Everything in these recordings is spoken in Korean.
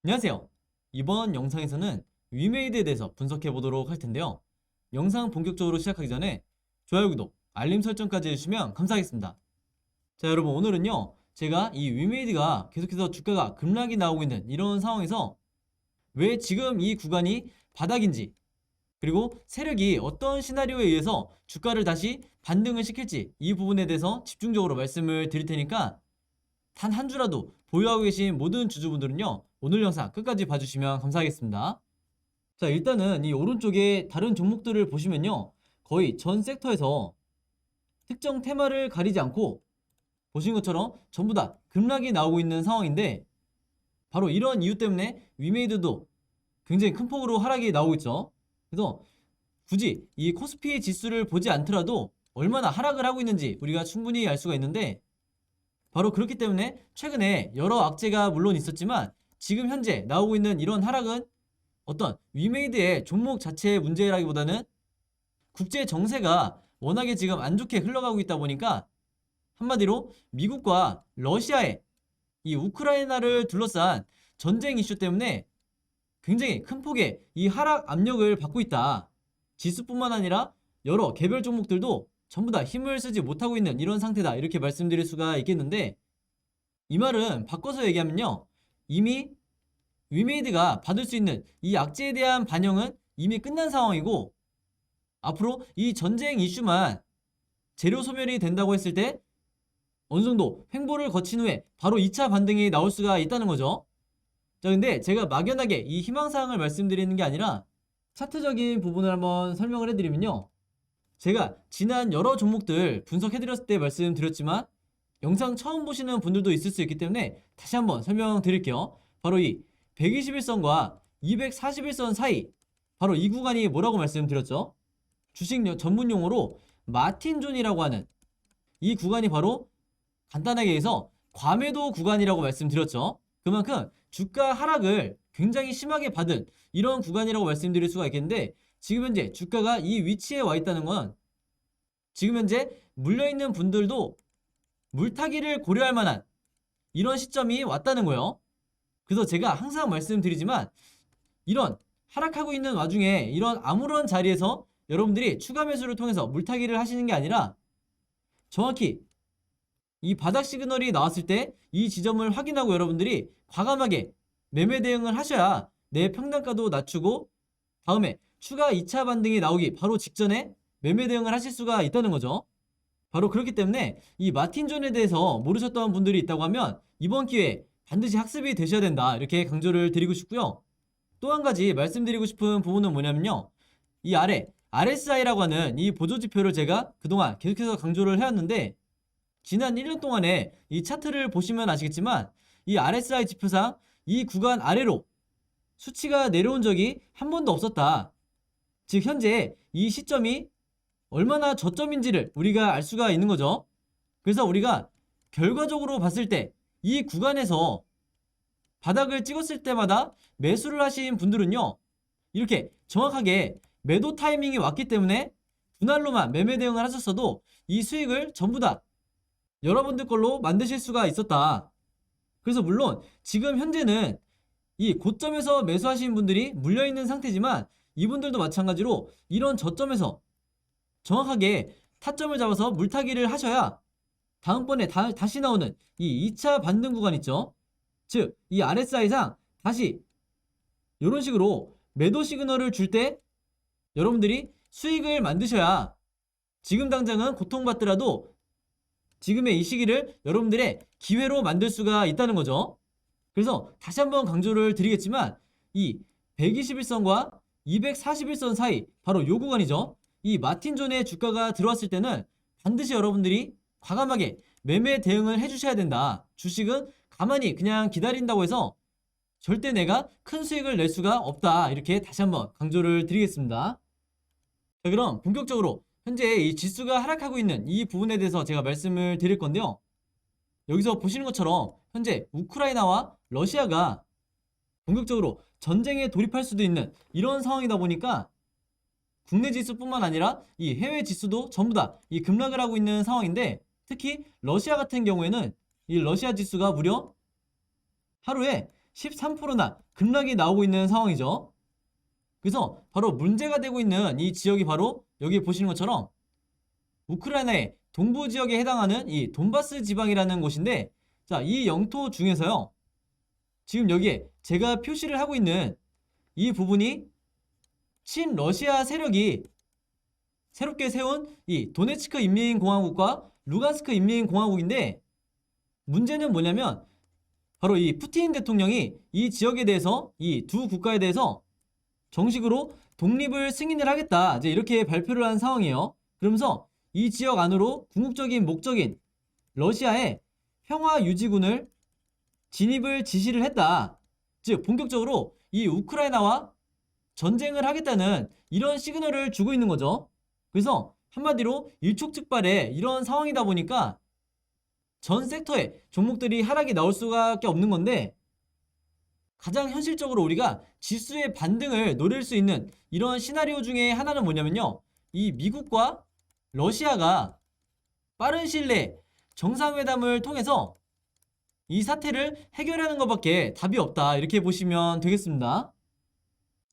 안녕하세요. 이번 영상에서는 위메이드에 대해서 분석해 보도록 할 텐데요. 영상 본격적으로 시작하기 전에 좋아요, 구독, 알림 설정까지 해주시면 감사하겠습니다. 자, 여러분, 오늘은요, 제가 이 위메이드가 계속해서 주가가 급락이 나오고 있는 이런 상황에서 왜 지금 이 구간이 바닥인지, 그리고 세력이 어떤 시나리오에 의해서 주가를 다시 반등을 시킬지, 이 부분에 대해서 집중적으로 말씀을 드릴 테니까 단 한 주라도 보유하고 계신 모든 주주분들은요, 오늘 영상 끝까지 봐주시면 감사하겠습니다. 자, 일단은 이 오른쪽에 다른 종목들을 보시면요, 거의 전 섹터에서 특정 테마를 가리지 않고 보신 것처럼 전부 다 급락이 나오고 있는 상황인데, 바로 이런 이유 때문에 위메이드도 굉장히 큰 폭으로 하락이 나오고 있죠. 그래서 굳이 이 코스피 지수를 보지 않더라도 얼마나 하락을 하고 있는지 우리가 충분히 알 수가 있는데, 바로 그렇기 때문에 최근에 여러 악재가 물론 있었지만 지금 현재 나오고 있는 이런 하락은 어떤 위메이드의 종목 자체의 문제라기보다는 국제 정세가 워낙에 지금 안 좋게 흘러가고 있다 보니까, 한마디로 미국과 러시아의 이 우크라이나를 둘러싼 전쟁 이슈 때문에 굉장히 큰 폭의 이 하락 압력을 받고 있다. 지수뿐만 아니라 여러 개별 종목들도 전부 다 힘을 쓰지 못하고 있는 이런 상태다, 이렇게 말씀드릴 수가 있겠는데, 이 말은 바꿔서 얘기하면요, 이미 위메이드가 받을 수 있는 이 악재에 대한 반영은 이미 끝난 상황이고, 앞으로 이 전쟁 이슈만 재료 소멸이 된다고 했을 때 어느 정도 횡보를 거친 후에 바로 2차 반등이 나올 수가 있다는 거죠. 자, 근데 제가 막연하게 이 희망사항을 말씀드리는 게 아니라 차트적인 부분을 한번 설명을 해드리면요, 제가 지난 여러 종목들 분석해드렸을 때 말씀드렸지만 영상 처음 보시는 분들도 있을 수 있기 때문에 다시 한번 설명드릴게요. 바로 이 121선과 241선 사이, 바로 이 구간이 뭐라고 말씀드렸죠? 주식 전문 용어로 마틴존이라고 하는 이 구간이 바로 간단하게 해서 과매도 구간이라고 말씀드렸죠. 그만큼 주가 하락을 굉장히 심하게 받은 이런 구간이라고 말씀드릴 수가 있겠는데, 지금 현재 주가가 이 위치에 와 있다는 건 지금 현재 물려있는 분들도 물타기를 고려할 만한 이런 시점이 왔다는 거예요. 그래서 제가 항상 말씀드리지만, 이런 하락하고 있는 와중에 이런 아무런 자리에서 여러분들이 추가 매수를 통해서 물타기를 하시는 게 아니라, 정확히 이 바닥 시그널이 나왔을 때 이 지점을 확인하고 여러분들이 과감하게 매매 대응을 하셔야 내 평단가도 낮추고 다음에 추가 2차 반등이 나오기 바로 직전에 매매 대응을 하실 수가 있다는 거죠. 바로 그렇기 때문에 이 마틴존에 대해서 모르셨던 분들이 있다고 하면 이번 기회에 반드시 학습이 되셔야 된다, 이렇게 강조를 드리고 싶고요. 또 한 가지 말씀드리고 싶은 부분은 뭐냐면요, 이 아래 RSI라고 하는 이 보조지표를 제가 그동안 계속해서 강조를 해왔는데, 지난 1년 동안에 이 차트를 보시면 아시겠지만 이 RSI 지표상 이 구간 아래로 수치가 내려온 적이 한 번도 없었다. 즉 현재 이 시점이 얼마나 저점인지를 우리가 알 수가 있는 거죠. 그래서 우리가 결과적으로 봤을 때 이 구간에서 바닥을 찍었을 때마다 매수를 하신 분들은요, 이렇게 정확하게 매도 타이밍이 왔기 때문에 분할로만 매매 대응을 하셨어도 이 수익을 전부 다 여러분들 걸로 만드실 수가 있었다. 그래서 물론 지금 현재는 이 고점에서 매수하신 분들이 물려있는 상태지만 이분들도 마찬가지로 이런 저점에서 정확하게 타점을 잡아서 물타기를 하셔야 다음번에 다시 나오는 이 2차 반등 구간 있죠. 즉 이 RSI상 다시 이런 식으로 매도 시그널을 줄 때 여러분들이 수익을 만드셔야 지금 당장은 고통받더라도 지금의 이 시기를 여러분들의 기회로 만들 수가 있다는 거죠. 그래서 다시 한번 강조를 드리겠지만 이 121선과 241선 사이, 바로 요 구간이죠. 이 마틴존의 주가가 들어왔을 때는 반드시 여러분들이 과감하게 매매 대응을 해주셔야 된다. 주식은 가만히 그냥 기다린다고 해서 절대 내가 큰 수익을 낼 수가 없다, 이렇게 다시 한번 강조를 드리겠습니다. 자, 그럼 본격적으로 현재 이 지수가 하락하고 있는 이 부분에 대해서 제가 말씀을 드릴 건데요. 여기서 보시는 것처럼 현재 우크라이나와 러시아가 본격적으로 전쟁에 돌입할 수도 있는 이런 상황이다 보니까 국내 지수뿐만 아니라 이 해외 지수도 전부 다 이 급락을 하고 있는 상황인데, 특히 러시아 같은 경우에는 이 러시아 지수가 무려 하루에 13%나 급락이 나오고 있는 상황이죠. 그래서 바로 문제가 되고 있는 이 지역이 바로 여기 보시는 것처럼 우크라이나의 동부 지역에 해당하는 이 돈바스 지방이라는 곳인데, 자, 이 영토 중에서요, 지금 여기에 제가 표시를 하고 있는 이 부분이 친러시아 세력이 새롭게 세운 이 도네츠크 인민공화국과 루간스크 인민공화국인데, 문제는 뭐냐면 바로 이 푸틴 대통령이 이 지역에 대해서, 이 두 국가에 대해서 정식으로 독립을 승인을 하겠다, 이제 이렇게 발표를 한 상황이에요. 그러면서 이 지역 안으로 궁극적인 목적인 러시아의 평화 유지군을 진입을 지시를 했다. 즉 본격적으로 이 우크라이나와 전쟁을 하겠다는 이런 시그널을 주고 있는 거죠. 그래서 한마디로 일촉즉발의 이런 상황이다 보니까 전 섹터의 종목들이 하락이 나올 수밖에 없는 건데, 가장 현실적으로 우리가 지수의 반등을 노릴 수 있는 이런 시나리오 중에 하나는 뭐냐면요, 이 미국과 러시아가 빠른 시일 내에 정상회담을 통해서 이 사태를 해결하는 것밖에 답이 없다, 이렇게 보시면 되겠습니다.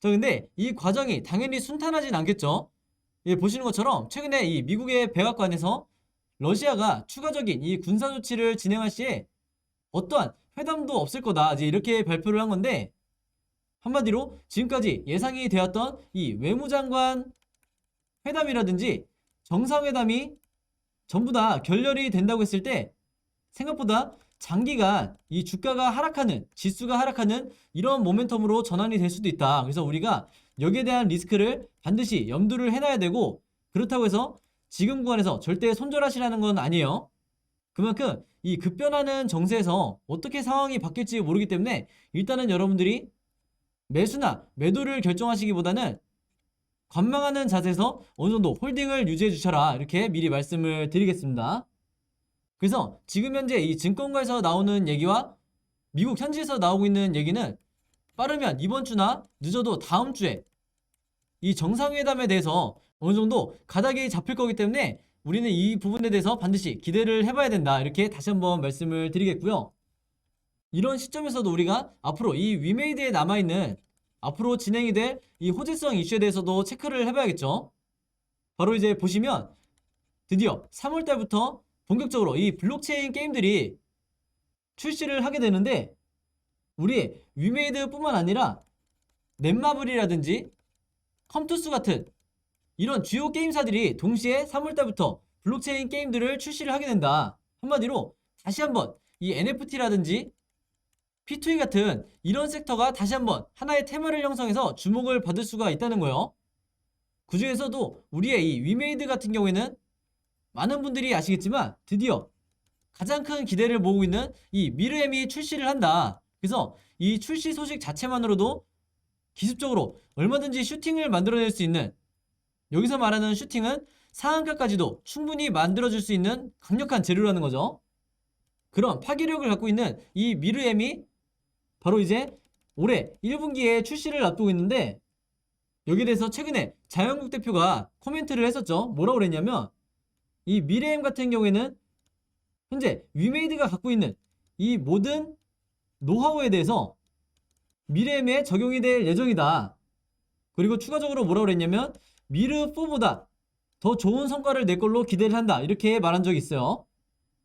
자, 근데 이 과정이 당연히 순탄하진 않겠죠. 예, 보시는 것처럼 최근에 이 미국의 백악관에서 러시아가 추가적인 이 군사 조치를 진행할 시에 어떠한 회담도 없을 거다, 이제 이렇게 발표를 한 건데, 한마디로 지금까지 예상이 되었던 이 외무장관 회담이라든지 정상회담이 전부 다 결렬이 된다고 했을 때 생각보다 장기간 이 주가가 하락하는, 지수가 하락하는 이런 모멘텀으로 전환이 될 수도 있다. 그래서 우리가 여기에 대한 리스크를 반드시 염두를 해놔야 되고, 그렇다고 해서 지금 구간에서 절대 손절하시라는 건 아니에요. 그만큼 이 급변하는 정세에서 어떻게 상황이 바뀔지 모르기 때문에 일단은 여러분들이 매수나 매도를 결정하시기보다는 관망하는 자세에서 어느 정도 홀딩을 유지해 주셔라, 이렇게 미리 말씀을 드리겠습니다. 그래서 지금 현재 이 증권가에서 나오는 얘기와 미국 현지에서 나오고 있는 얘기는 빠르면 이번 주나 늦어도 다음 주에 이 정상회담에 대해서 어느 정도 가닥이 잡힐 거기 때문에 우리는 이 부분에 대해서 반드시 기대를 해봐야 된다, 이렇게 다시 한번 말씀을 드리겠고요. 이런 시점에서도 우리가 앞으로 이 위메이드에 남아있는 앞으로 진행이 될 이 호재성 이슈에 대해서도 체크를 해봐야겠죠. 바로 이제 보시면 드디어 3월달부터 본격적으로 이 블록체인 게임들이 출시를 하게 되는데, 우리 위메이드 뿐만 아니라 넷마블이라든지 컴투스 같은 이런 주요 게임사들이 동시에 3월달부터 블록체인 게임들을 출시를 하게 된다. 한마디로 다시 한번 이 NFT라든지 P2E 같은 이런 섹터가 다시 한번 하나의 테마를 형성해서 주목을 받을 수가 있다는 거예요. 그 중에서도 우리의 이 위메이드 같은 경우에는 많은 분들이 아시겠지만 드디어 가장 큰 기대를 모으고 있는 이 미르엠이 출시를 한다. 그래서 이 출시 소식 자체만으로도 기술적으로 얼마든지 슈팅을 만들어낼 수 있는, 여기서 말하는 슈팅은 상한가까지도 충분히 만들어줄 수 있는 강력한 재료라는 거죠. 그런 파괴력을 갖고 있는 이 미르엠이 바로 이제 올해 1분기에 출시를 앞두고 있는데, 여기에 대해서 최근에 자영국 대표가 코멘트를 했었죠. 뭐라고 그랬냐면 이 미르엠 같은 경우에는 현재 위메이드가 갖고 있는 이 모든 노하우에 대해서 미르엠에 적용이 될 예정이다. 그리고 추가적으로 뭐라고 그랬냐면 미르4보다 더 좋은 성과를 낼 걸로 기대를 한다, 이렇게 말한 적이 있어요.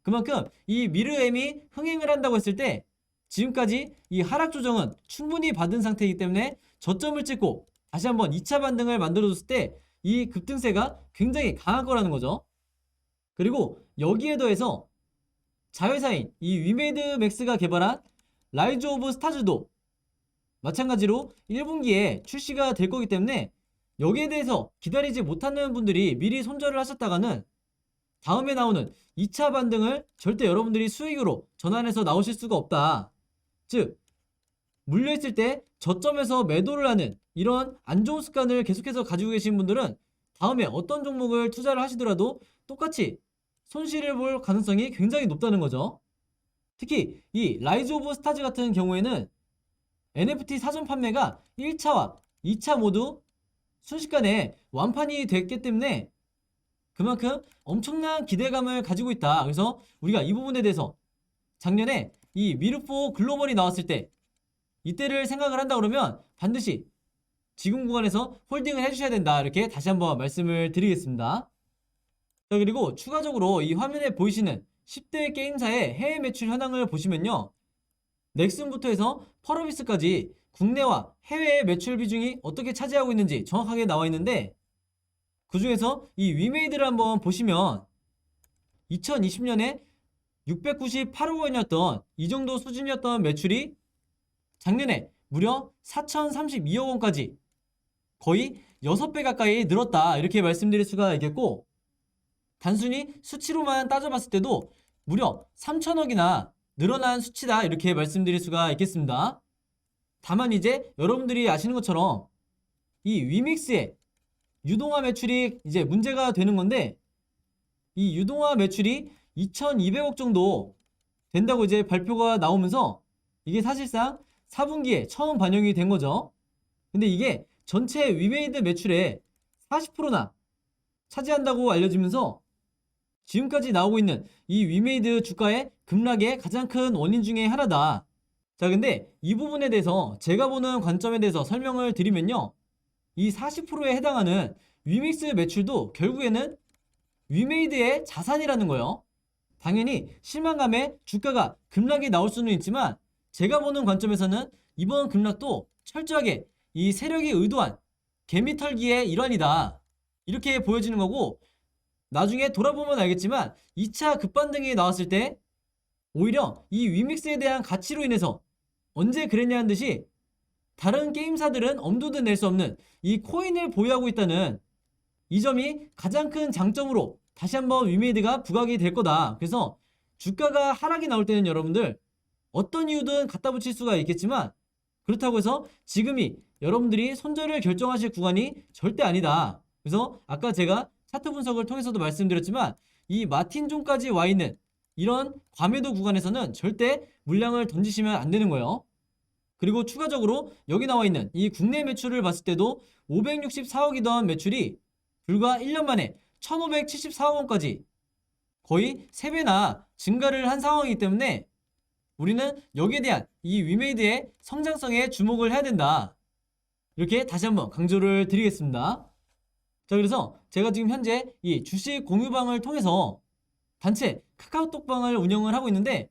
그만큼 이 미르엠이 흥행을 한다고 했을 때 지금까지 이 하락 조정은 충분히 받은 상태이기 때문에 저점을 찍고 다시 한번 2차 반등을 만들어줬을 때 이 급등세가 굉장히 강할 거라는 거죠. 그리고 여기에 더해서 자회사인 이 위메이드 맥스가 개발한 라이즈 오브 스타즈도 마찬가지로 1분기에 출시가 될 거기 때문에 여기에 대해서 기다리지 못하는 분들이 미리 손절을 하셨다가는 다음에 나오는 2차 반등을 절대 여러분들이 수익으로 전환해서 나오실 수가 없다. 즉 물려있을 때 저점에서 매도를 하는 이런 안 좋은 습관을 계속해서 가지고 계신 분들은 다음에 어떤 종목을 투자를 하시더라도 똑같이 손실을 볼 가능성이 굉장히 높다는 거죠. 특히 이 라이즈 오브 스타즈 같은 경우에는 NFT 사전 판매가 1차와 2차 모두 순식간에 완판이 됐기 때문에 그만큼 엄청난 기대감을 가지고 있다. 그래서 우리가 이 부분에 대해서 작년에 이 미르4 글로벌이 나왔을 때 이때를 생각을 한다 그러면 반드시 지금 구간에서 홀딩을 해주셔야 된다. 이렇게 다시 한번 말씀을 드리겠습니다. 자, 그리고 추가적으로 이 화면에 보이시는 10대 게임사의 해외 매출 현황을 보시면요. 넥슨부터 해서 펄어비스까지 국내와 해외의 매출 비중이 어떻게 차지하고 있는지 정확하게 나와 있는데, 그 중에서 이 위메이드를 한번 보시면 2020년에 698억 원이었던 이 정도 수준이었던 매출이 작년에 무려 4,032억 원까지 거의 6배 가까이 늘었다. 이렇게 말씀드릴 수가 있겠고, 단순히 수치로만 따져봤을 때도 무려 3천억이나 늘어난 수치다. 이렇게 말씀드릴 수가 있겠습니다. 다만 이제 여러분들이 아시는 것처럼 이 위믹스의 유동화 매출이 이제 문제가 되는 건데, 이 유동화 매출이 2,200억 정도 된다고 이제 발표가 나오면서 이게 사실상 4분기에 처음 반영이 된 거죠. 근데 이게 전체 위메이드 매출의 40%나 차지한다고 알려지면서 지금까지 나오고 있는 이 위메이드 주가의 급락의 가장 큰 원인 중에 하나다. 자, 근데 이 부분에 대해서 제가 보는 관점에 대해서 설명을 드리면요. 이 40%에 해당하는 위믹스 매출도 결국에는 위메이드의 자산이라는 거예요. 당연히 실망감에 주가가 급락이 나올 수는 있지만, 제가 보는 관점에서는 이번 급락도 철저하게 이 세력이 의도한 개미털기의 일환이다. 이렇게 보여지는 거고, 나중에 돌아보면 알겠지만 2차 급반등이 나왔을 때 오히려 이 위믹스에 대한 가치로 인해서 언제 그랬냐는 듯이 다른 게임사들은 엄두도 낼 수 없는 이 코인을 보유하고 있다는 이 점이 가장 큰 장점으로 다시 한번 위메이드가 부각이 될 거다. 그래서 주가가 하락이 나올 때는 여러분들 어떤 이유든 갖다 붙일 수가 있겠지만, 그렇다고 해서 지금이 여러분들이 손절을 결정하실 구간이 절대 아니다. 그래서 아까 제가 차트 분석을 통해서도 말씀드렸지만 이 마틴존까지 와 있는 이런 과매도 구간에서는 절대 물량을 던지시면 안 되는 거예요. 그리고 추가적으로 여기 나와 있는 이 국내 매출을 봤을 때도 564억이던 매출이 불과 1년 만에 1,574억 원까지 거의 3배나 증가를 한 상황이기 때문에 우리는 여기에 대한 이 위메이드의 성장성에 주목을 해야 된다. 이렇게 다시 한번 강조를 드리겠습니다. 자, 그래서 제가 지금 현재 이 주식 공유방을 통해서 단체 카카오톡방을 운영을 하고 있는데,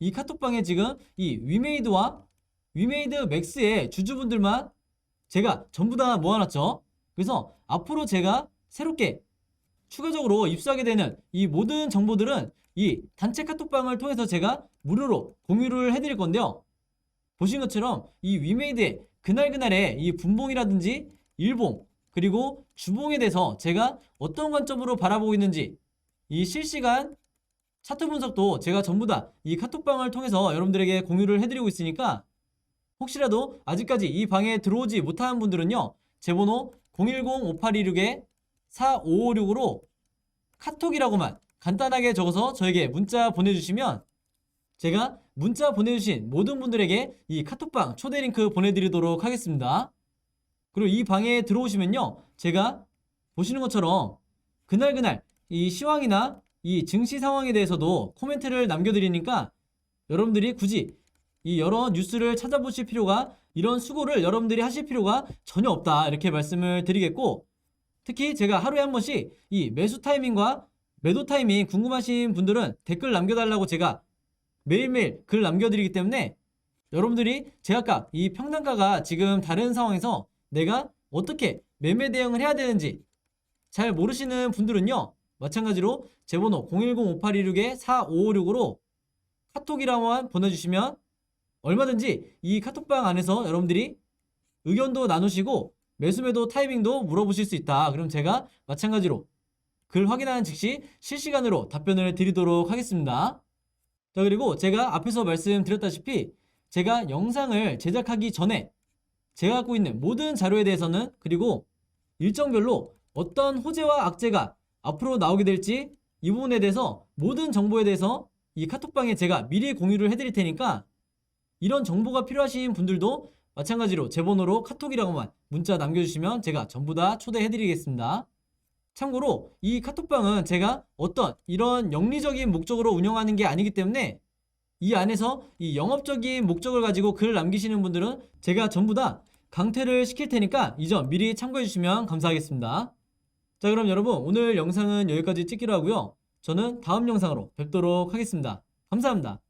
이 카톡방에 지금 이 위메이드와 위메이드 맥스의 주주분들만 제가 전부 다 모아놨죠. 그래서 앞으로 제가 새롭게 추가적으로 입수하게 되는 이 모든 정보들은 이 단체 카톡방을 통해서 제가 무료로 공유를 해드릴 건데요. 보신 것처럼 이 위메이드의 그날그날의 이 분봉이라든지 일봉, 그리고 주봉에 대해서 제가 어떤 관점으로 바라보고 있는지 이 실시간 차트 분석도 제가 전부 다 이 카톡방을 통해서 여러분들에게 공유를 해드리고 있으니까, 혹시라도 아직까지 이 방에 들어오지 못한 분들은요, 제 번호 010-5826-4556으로 카톡이라고만 간단하게 적어서 저에게 문자 보내주시면 제가 문자 보내주신 모든 분들에게 이 카톡방 초대 링크 보내드리도록 하겠습니다. 그리고 이 방에 들어오시면요, 제가 보시는 것처럼 그날그날 이 시황이나 이 증시 상황에 대해서도 코멘트를 남겨드리니까 여러분들이 굳이 이 여러 뉴스를 찾아보실 필요가, 이런 수고를 여러분들이 하실 필요가 전혀 없다. 이렇게 말씀을 드리겠고, 특히 제가 하루에 한 번씩 이 매수 타이밍과 매도 타이밍 궁금하신 분들은 댓글 남겨달라고 제가 매일매일 글 남겨드리기 때문에, 여러분들이 제각각 이 평단가가 지금 다른 상황에서 내가 어떻게 매매 대응을 해야 되는지 잘 모르시는 분들은요, 마찬가지로 제 번호 010-5826-4556으로 카톡이라고만 보내주시면 얼마든지 이 카톡방 안에서 여러분들이 의견도 나누시고 매수매도 타이밍도 물어보실 수 있다. 그럼 제가 마찬가지로 글 확인하는 즉시 실시간으로 답변을 드리도록 하겠습니다. 자, 그리고 제가 앞에서 말씀드렸다시피 제가 영상을 제작하기 전에 제가 갖고 있는 모든 자료에 대해서는, 그리고 일정별로 어떤 호재와 악재가 앞으로 나오게 될지 이 부분에 대해서 모든 정보에 대해서 이 카톡방에 제가 미리 공유를 해드릴 테니까, 이런 정보가 필요하신 분들도 마찬가지로 제 번호로 카톡이라고만 문자 남겨주시면 제가 전부 다 초대해드리겠습니다. 참고로 이 카톡방은 제가 어떤 이런 영리적인 목적으로 운영하는 게 아니기 때문에 이 안에서 이 영업적인 목적을 가지고 글을 남기시는 분들은 제가 전부 다 강퇴를 시킬 테니까 이 점 미리 참고해 주시면 감사하겠습니다. 자, 그럼 여러분 오늘 영상은 여기까지 찍기로 하고요. 저는 다음 영상으로 뵙도록 하겠습니다. 감사합니다.